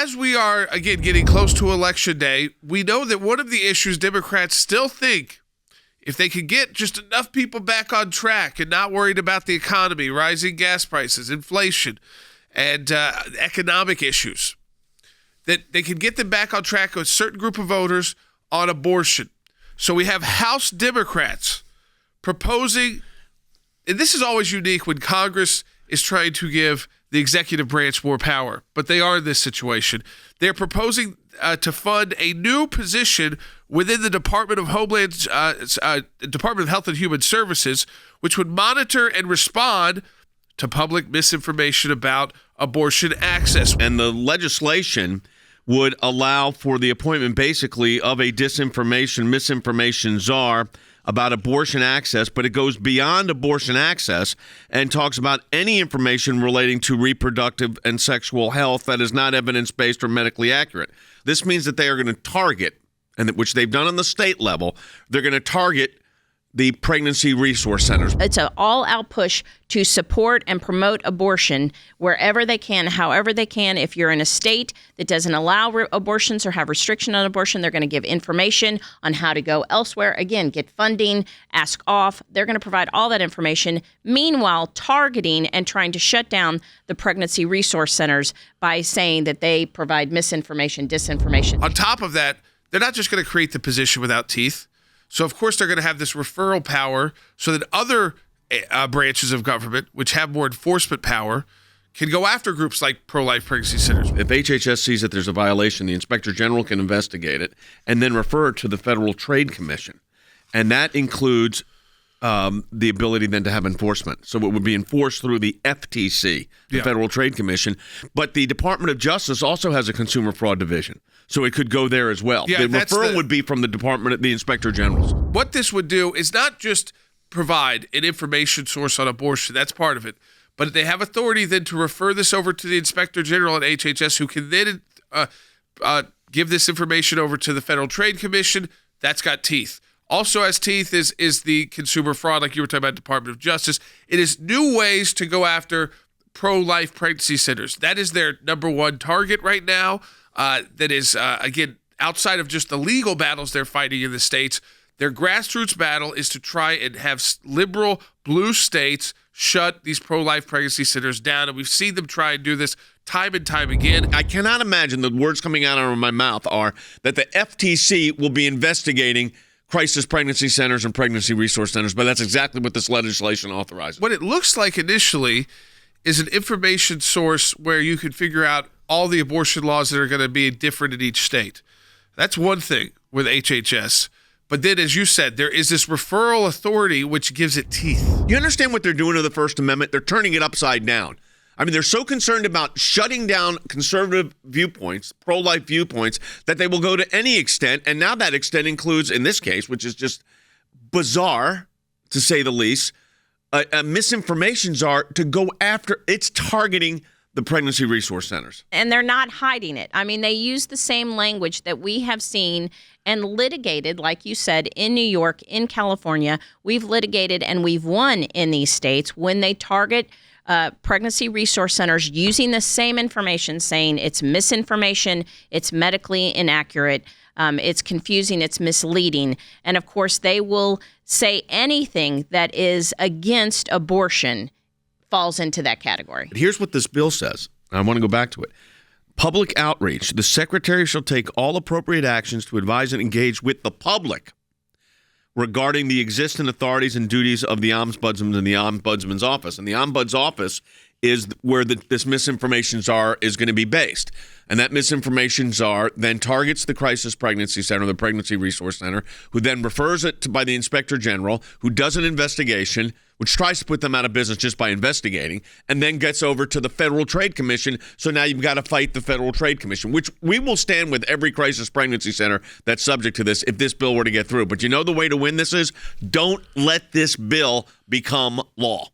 as we are, again, getting close to Election Day, we know that one of the issues Democrats still think, if they can get just enough people back on track and not worried about the economy, rising gas prices, inflation, and economic issues, that they can get them back on track with a certain group of voters on abortion. So we have House Democrats proposing, and this is always unique when Congress is trying to give the executive branch more power, but they are in this situation. They're proposing to fund a new position within the Department of Homeland, Department of Health and Human Services, which would monitor and respond to public misinformation about abortion access. And the legislation would allow for the appointment, basically, of a misinformation czar about abortion access, but it goes beyond abortion access and talks about any information relating to reproductive and sexual health that is not evidence-based or medically accurate. This means that they are going to target, and which they've done on the state level, they're going to target the pregnancy resource centers. It's an all-out push to support and promote abortion wherever they can, however they can. If you're in a state that doesn't allow abortions or have restriction on abortion, they're going to give information on how to go elsewhere. Again, get funding, ask off. They're going to provide all that information. Meanwhile, targeting and trying to shut down the pregnancy resource centers by saying that they provide misinformation, disinformation. On top of that, they're not just going to create the position without teeth. So, of course, they're going to have this referral power so that other branches of government, which have more enforcement power, can go after groups like pro-life pregnancy centers. If HHS sees that there's a violation, the Inspector General can investigate it and then refer it to the Federal Trade Commission. And that includes the ability then to have enforcement. So it would be enforced through the FTC, the Federal Trade Commission. But the Department of Justice also has a consumer fraud division. So it could go there as well. Yeah, the referral would be from the Department, the Inspector Generals. What this would do is not just provide an information source on abortion. That's part of it. But they have authority then to refer this over to the Inspector General at HHS, who can then give this information over to the Federal Trade Commission. That's got teeth. Also has teeth is the consumer fraud, like you were talking about, Department of Justice. It is new ways to go after pro-life pregnancy centers. That is their number one target right now. That is, again, outside of just the legal battles they're fighting in the states, their grassroots battle is to try and have liberal blue states shut these pro-life pregnancy centers down. And we've seen them try and do this time and time again. I cannot imagine the words coming out of my mouth are that the FTC will be investigating crisis pregnancy centers and pregnancy resource centers, but that's exactly what this legislation authorizes. What it looks like initially is an information source where you can figure out all the abortion laws that are going to be different in each state. That's one thing with HHS. But then, as you said, there is this referral authority which gives it teeth. You understand what they're doing to the First Amendment? They're turning it upside down. I mean, they're so concerned about shutting down conservative viewpoints, pro-life viewpoints, that they will go to any extent. And now that extent includes, in this case, which is just bizarre, to say the least, a misinformation czar to go after. It's targeting the pregnancy resource centers. And they're not hiding it. I mean, they use the same language that we have seen and litigated, like you said, in New York, in California. We've litigated and we've won in these states when they target pregnancy resource centers using the same information, saying it's misinformation, it's medically inaccurate, it's confusing, it's misleading. And of course, they will say anything that is against abortion falls into that category. Here's what this bill says. I want to go back to it. Public outreach. The secretary shall take all appropriate actions to advise and engage with the public regarding the existing authorities and duties of the ombudsman and the ombudsman's office. And the ombudsman's office is where this misinformation czar is going to be based. And that misinformation czar then targets the crisis pregnancy center, the pregnancy resource center, who then refers it to by the inspector general, who does an investigation, which tries to put them out of business just by investigating, and then gets over to the Federal Trade Commission. So now you've got to fight the Federal Trade Commission, which we will stand with every crisis pregnancy center that's subject to this if this bill were to get through. But you know the way to win this is don't let this bill become law.